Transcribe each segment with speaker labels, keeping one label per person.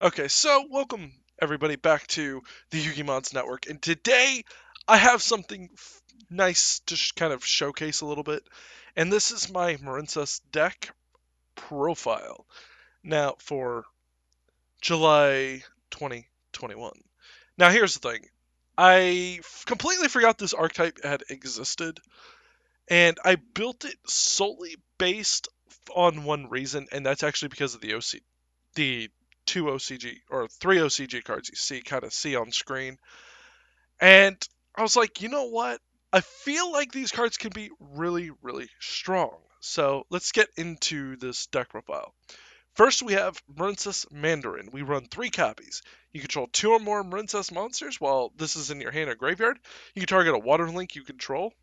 Speaker 1: Okay, so welcome everybody back to the Yugi Mods Network, and today I have something nice to kind of showcase a little bit, and this is my Marincess deck profile. Now for July 2021. Now here's the thing, completely forgot this archetype had existed, and I built it solely based on one reason, and that's actually because of the two OCG or three OCG cards you kind of see on screen. And I was like, you know what? I feel like these cards can be really, really strong. So let's get into this deck profile. First, we have Marincess Mandarin. We run three copies. You control two or more Marincess monsters while this is in your hand or graveyard. You can target a water link you control.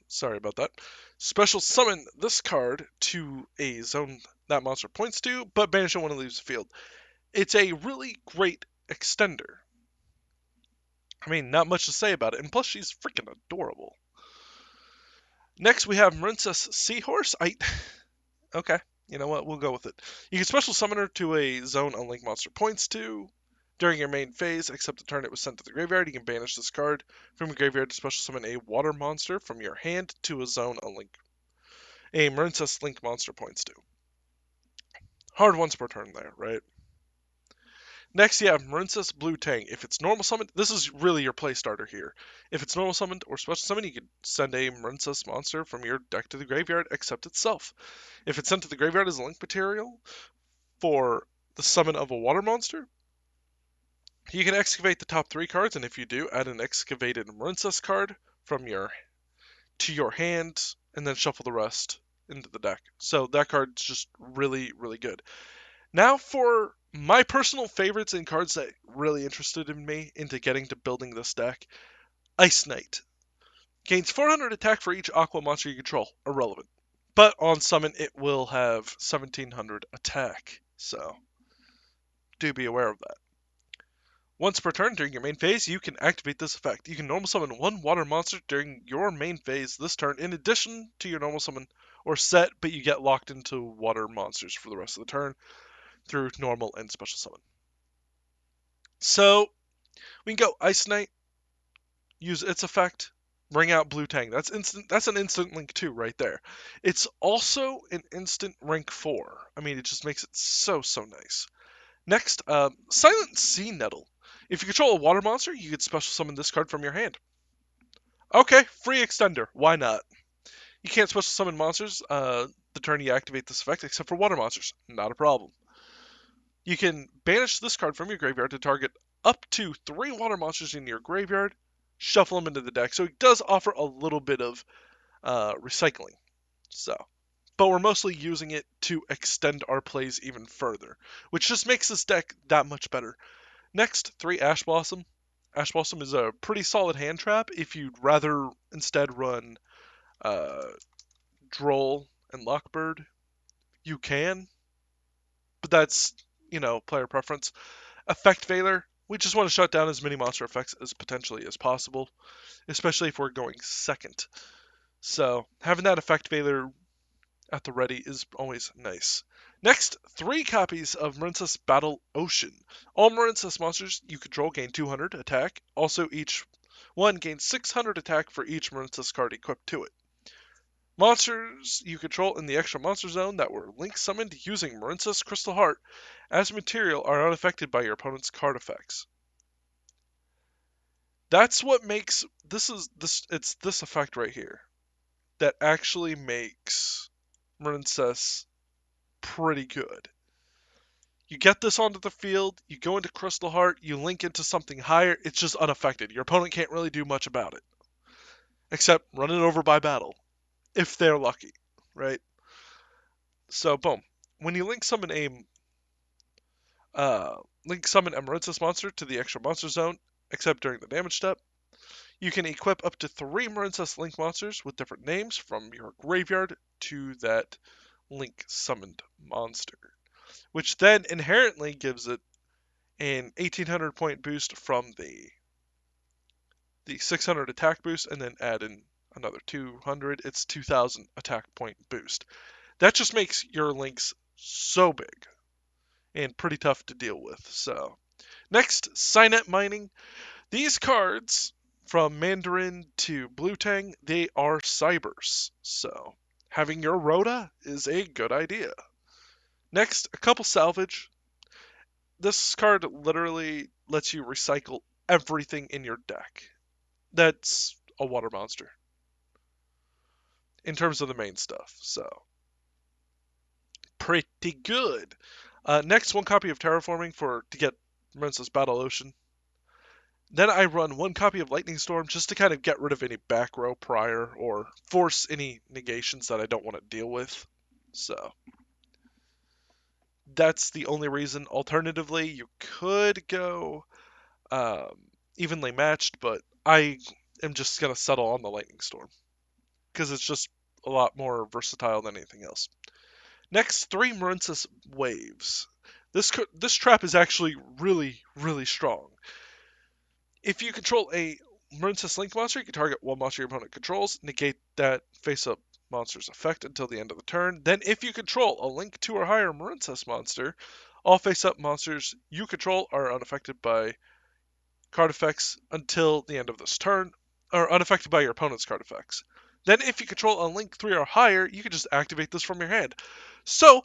Speaker 1: Sorry about that. Special summon this card to a zone that monster points to, but banish it when it leaves the field. It's a really great extender. I mean, not much to say about it, and plus she's freaking adorable. Next, we have Marincess Seahorse. Okay, you know what? We'll go with it. You can special summon her to a zone a link monster points to. During your main phase, except the turn it was sent to the graveyard, you can banish this card from your graveyard to special summon a water monster from your hand to a zone a Marincess link monster points to. Hard once per turn there, right? Next, you have Marincess Blue Tang. If it's normal summoned, this is really your play starter here. If it's normal summoned or special summoned, you can send a Marincess monster from your deck to the graveyard, except itself. If it's sent to the graveyard as a link material for the summon of a water monster, you can excavate the top three cards, and if you do, add an excavated Marincess card from your to your hand, and then shuffle the rest into the deck. So that card's just really, really good. Now for my personal favorites and cards that really interested in me into getting to building this deck. Ice Knight. Gains 400 attack for each aqua monster you control. Irrelevant. But on summon it will have 1700 attack. So do be aware of that. Once per turn during your main phase, you can activate this effect. You can normal summon one water monster during your main phase this turn in addition to your normal summon or set, but you get locked into water monsters for the rest of the turn through normal and special summon. So we can go Ice Knight, use its effect, bring out Blue Tang. That's instant. That's an instant link too, right there. It's also an instant rank 4. I mean, it just makes it so nice. Next, Silent Sea Nettle. If you control a water monster, you can special summon this card from your hand. Okay, free extender. Why not? You can't special summon monsters the turn you activate this effect, except for water monsters. Not a problem. You can banish this card from your graveyard to target up to 3 water monsters in your graveyard, shuffle them into the deck. So it does offer a little bit of recycling. So, but we're mostly using it to extend our plays even further, which just makes this deck that much better. Next, 3 Ash Blossom. Ash Blossom is a pretty solid hand trap if you'd rather instead run uh, Droll and Lockbird. You can, but that's, player preference. Effect Veiler. We just want to shut down as many monster effects as potentially as possible, especially if we're going second. So having that Effect Veiler at the ready is always nice. Next, 3 copies of Marincess Battle Ocean. All Marincess monsters you control gain 200 attack. Also, each one gains 600 attack for each Marincess card equipped to it. Monsters you control in the extra monster zone that were link summoned using Marincess Crystal Heart as material are unaffected by your opponent's card effects. That's what makes it's this effect right here that actually makes Marincess pretty good. You get this onto the field, you go into Crystal Heart, you link into something higher, it's just unaffected. Your opponent can't really do much about it. Except run it over by battle. If they're lucky, right? So boom. When you link summon a Marincess monster to the extra monster zone, except during the damage step, you can equip up to 3 Marincess link monsters with different names from your graveyard to that link summoned monster, which then inherently gives it an 1800 point boost from the 600 attack boost, and then add in another 200. It's 2000 attack point boost. That just makes your links so big. and pretty tough to deal with. So, next, Signet Mining. These cards, from Mandarin to Blue Tang, they are cybers. So, having your Rhoda is a good idea. Next, a couple salvage. This card literally lets you recycle everything in your deck. That's a water monster in terms of the main stuff. So, pretty good. Next, one copy of Terraforming to get Marincess Battle Ocean. Then I run one copy of Lightning Storm just to kind of get rid of any back row prior or force any negations that I don't want to deal with. So that's the only reason. Alternatively, you could go um, evenly matched, but I am just going to settle on the Lightning Storm because it's just a lot more versatile than anything else. Next, 3 Marincess Waves. This trap is actually really strong. If you control a Marincess Link monster, you can target one monster your opponent controls, negate that face-up monster's effect until the end of the turn. Then, if you control a Link 2 or higher Marincess monster, all face-up monsters you control are unaffected by card effects until the end of this turn, or unaffected by your opponent's card effects. Then, if you control a Link 3 or higher, you can just activate this from your hand. So,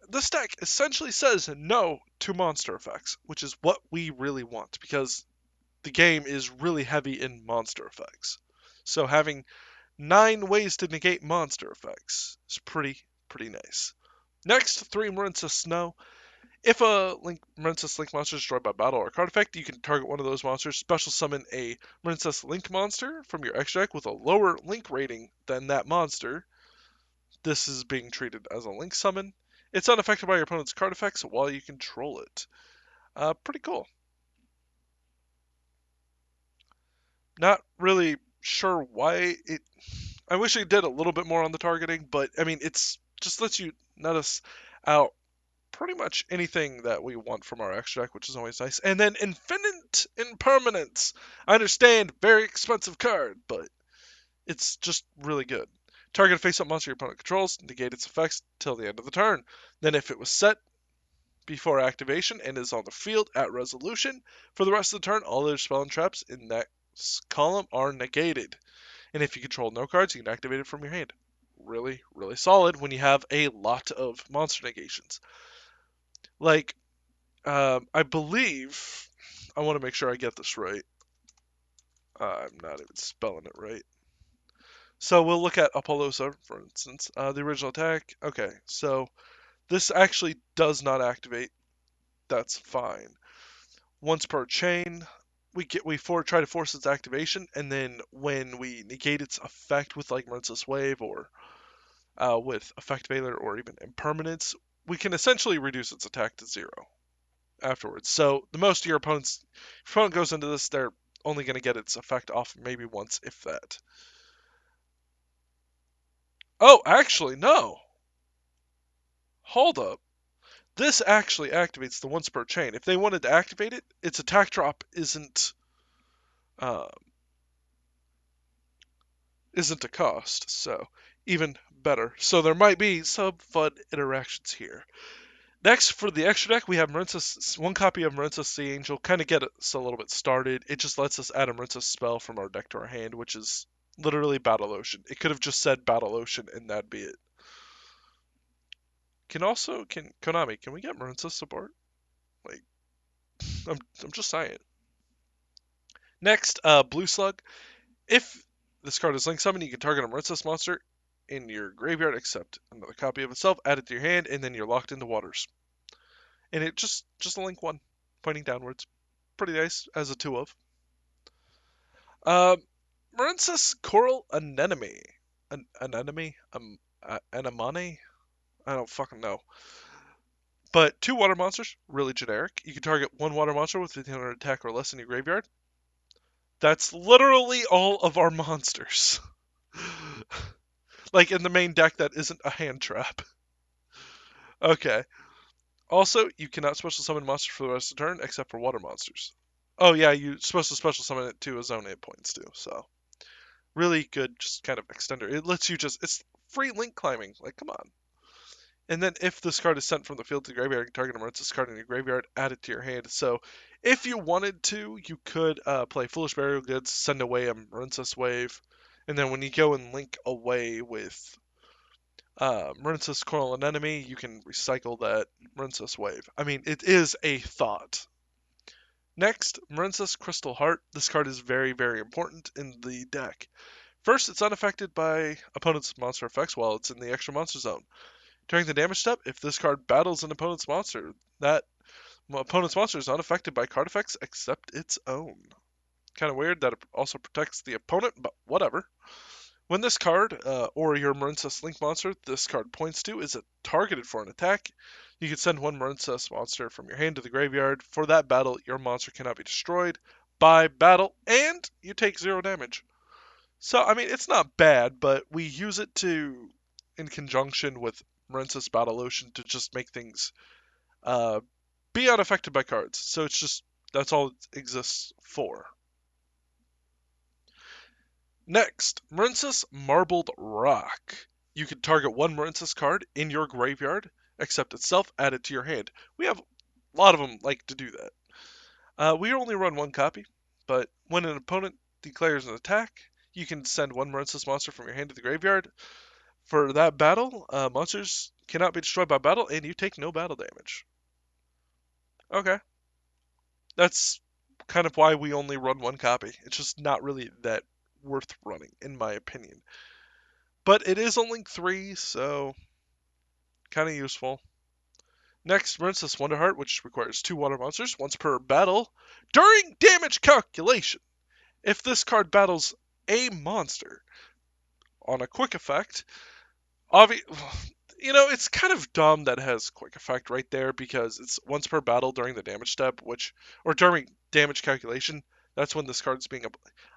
Speaker 1: this deck essentially says no to monster effects, which is what we really want, because the game is really heavy in monster effects. So having 9 ways to negate monster effects is pretty nice. Next, 3 Marincess Snow. If a Marincess Link monster is destroyed by battle or card effect, you can target one of those monsters, special summon a Marincess Link monster from your extra deck with a lower Link rating than that monster. This is being treated as a Link summon. It's unaffected by your opponent's card effects while you control it. Pretty cool. Not really sure why it. I wish it did a little bit more on the targeting, but I mean, it's just lets you net us out pretty much anything that we want from our extra deck, which is always nice. And then Infinite Impermanence. I understand, very expensive card, but it's just really good. Target a face-up monster your opponent controls, negate its effects till the end of the turn. Then, if it was set before activation and is on the field at resolution, for the rest of the turn, all other spell and traps in that column are negated. And if you control no cards, you can activate it from your hand. Really solid when you have a lot of monster negations. Like, I believe, I want to make sure I get this right. I'm not even spelling it right. So we'll look at Apollosa, for instance. The original attack. Okay, so this actually does not activate. That's fine. Once per chain, try to force its activation, and then when we negate its effect with like Marincess Wave or with Effect Veiler or even Impermanence, we can essentially reduce its attack to 0 afterwards. So the most of your opponent goes into this, they're only going to get its effect off maybe once, if that. Oh, actually, no. Hold up. This actually activates the once per chain. If they wanted to activate it, its attack drop uh, isn't a cost, so even better. So there might be some fun interactions here. Next, for the extra deck, we have one copy of Marincess Sea Angel. Kind of get us a little bit started. It just lets us add a Marincess spell from our deck to our hand, which is literally Battle Ocean. It could have just said Battle Ocean, and that'd be it. Can Konami, can we get Marincess support? Like, I'm just saying. Next, Blue Slug. If this card is Link Summon, you can target a Marincess monster in your graveyard, except another copy of itself, add it to your hand, and then you're locked into waters. And it just a Link 1, pointing downwards. Pretty nice as a 2 of. Uh, Marincess Coral Anemone. Anemone? Anemone? I don't fucking know. But 2 water monsters, really generic. You can target 1 water monster with 1500 attack or less in your graveyard. That's literally all of our monsters. Like in the main deck that isn't a hand trap. Okay. Also, you cannot special summon monsters for the rest of the turn except for water monsters. Oh yeah, you're supposed to special summon it to a zone 8 points too, so. Really good, just kind of extender. It lets you it's free link climbing. Like, come on. And then if this card is sent from the field to the graveyard, you can target a Marincess card in your graveyard, add it to your hand. So if you wanted to, you could play Foolish Burial Goods, send away a Marincess Wave, and then when you go and link away with Marincess Coral and Enemy, you can recycle that Marincess Wave. I mean, it is a thought. Next, Marincess Crystal Heart. This card is very, very important in the deck. First, it's unaffected by opponent's monster effects while it's in the extra monster zone. During the damage step, if this card battles an opponent's monster, that opponent's monster is unaffected by card effects except its own. Kind of weird that it also protects the opponent, but whatever. When this card, or your Marincess Link monster, this card points to, is targeted for an attack, you can send one Marincess monster from your hand to the graveyard. For that battle, your monster cannot be destroyed by battle, and you take 0 damage. So, I mean, it's not bad, but we use it in conjunction with Marincess Battle Ocean to just make things uh, be unaffected by cards. So it's just, that's all it exists for. Next, Marincess Marbled Rock. You can target one Marincess card in your graveyard, except itself, add it to your hand. We have a lot of them like to do that. We only run one copy, but when an opponent declares an attack, you can send one Marincess monster from your hand to the graveyard. For that battle, monsters cannot be destroyed by battle, and you take no battle damage. Okay. That's kind of why we only run one copy. It's just not really that worth running, in my opinion. But it is only 3, so kind of useful. Next, Marincess Wonderheart, which requires 2 water monsters, once per battle. During damage calculation, if this card battles a monster on a quick effect, it's kind of dumb that it has quick effect right there because it's once per battle during the damage step, or during damage calculation. That's when this card's being.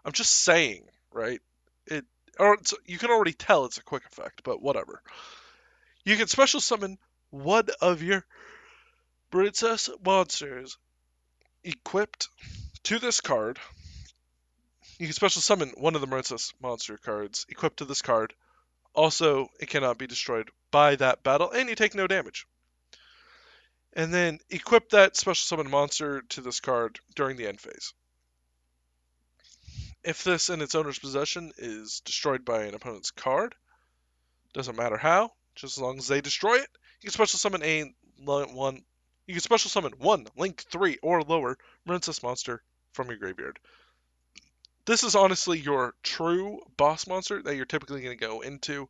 Speaker 1: I'm just saying, right? It, you can already tell it's a quick effect, but whatever. You can special summon one of your Marincess monsters equipped to this card. You can special summon one of the Marincess monster cards equipped to this card. Also, it cannot be destroyed by that battle, and you take no damage. And then equip that special summon monster to this card during the end phase. If this in its owner's possession is destroyed by an opponent's card, doesn't matter how, just as long as they destroy it, you can special summon one. You can special summon one Link 3 or lower Marincess monster from your graveyard. This is honestly your true boss monster that you're typically going to go into.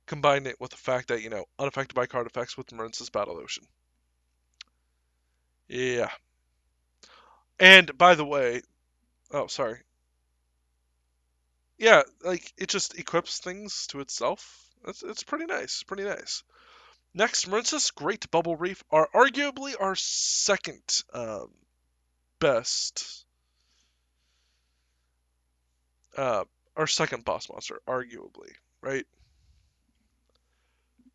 Speaker 1: Combine it with the fact that, unaffected by card effects with Marincess Battle Ocean. Yeah. And by the way, oh, sorry. Yeah, like it just equips things to itself. It's pretty nice. Pretty nice. Next, Marincess Great Bubble Reef are arguably our second best, uh, our second boss monster, arguably, right?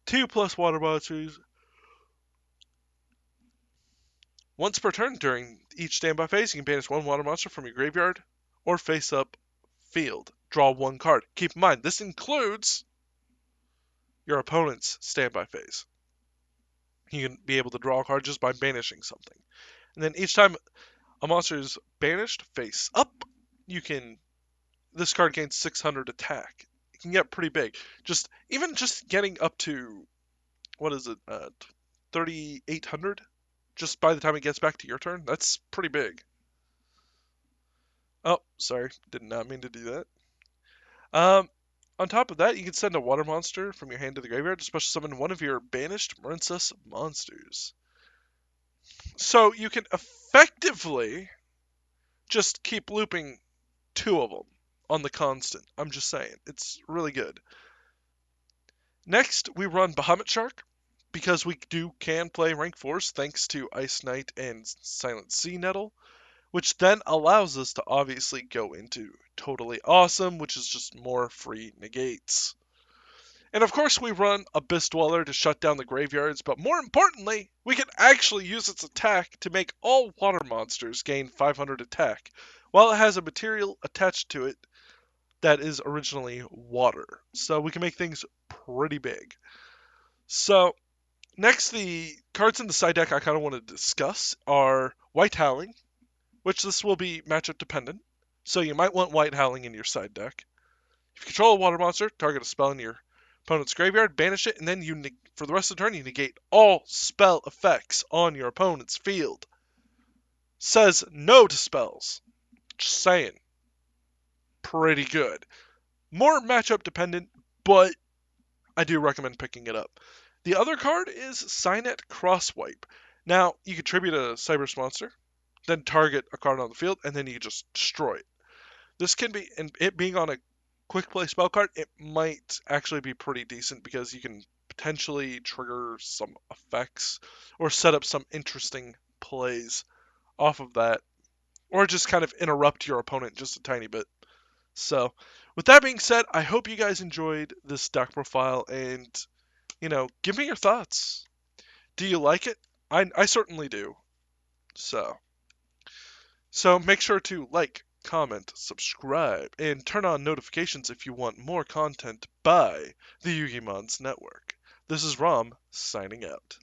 Speaker 1: 2+ water monsters. Once per turn during each standby phase, you can banish one water monster from your graveyard or face up field. Draw one card. Keep in mind, this includes your opponent's standby phase. You can be able to draw a card just by banishing something. And then each time a monster is banished face up, this card gains 600 attack. It can get pretty big. Even just getting up to, what is it, 3,800? Just by the time it gets back to your turn, that's pretty big. Oh, sorry, did not mean to do that. On top of that, you can send a water monster from your hand to the graveyard to special summon one of your banished Marincess monsters. So you can effectively just keep looping 2 of them on the constant. I'm just saying, it's really good. Next, we run Bahamut Shark because we can play rank 4s thanks to Ice Knight and Silent Sea Nettle, which then allows us to obviously go into Totally Awesome, which is just more free negates. And of course, we run Abyss Dweller to shut down the graveyards, but more importantly, we can actually use its attack to make all water monsters gain 500 attack, while it has a material attached to it that is originally water. So we can make things pretty big. So Next, the cards in the side deck I kind of want to discuss are White Howling, which this will be matchup dependent. So you might want White Howling in your side deck. If you control a water monster, target a spell in your opponent's graveyard, banish it, and then for the rest of the turn you negate all spell effects on your opponent's field. Says no to spells. Just saying. Pretty good. More matchup dependent, but I do recommend picking it up. The other card is Cynet Crosswipe. Now, you can tribute a Cyberse monster, then target a card on the field, and then you just destroy it. This can be, and it being on a quick play spell card, it might actually be pretty decent because you can potentially trigger some effects or set up some interesting plays off of that, or just kind of interrupt your opponent just a tiny bit. So, with that being said, I hope you guys enjoyed this deck profile and, give me your thoughts. Do you like it? I certainly do. So, so make sure to like, comment, subscribe, and turn on notifications if you want more content by the Yugimods Network. This is Rom signing out.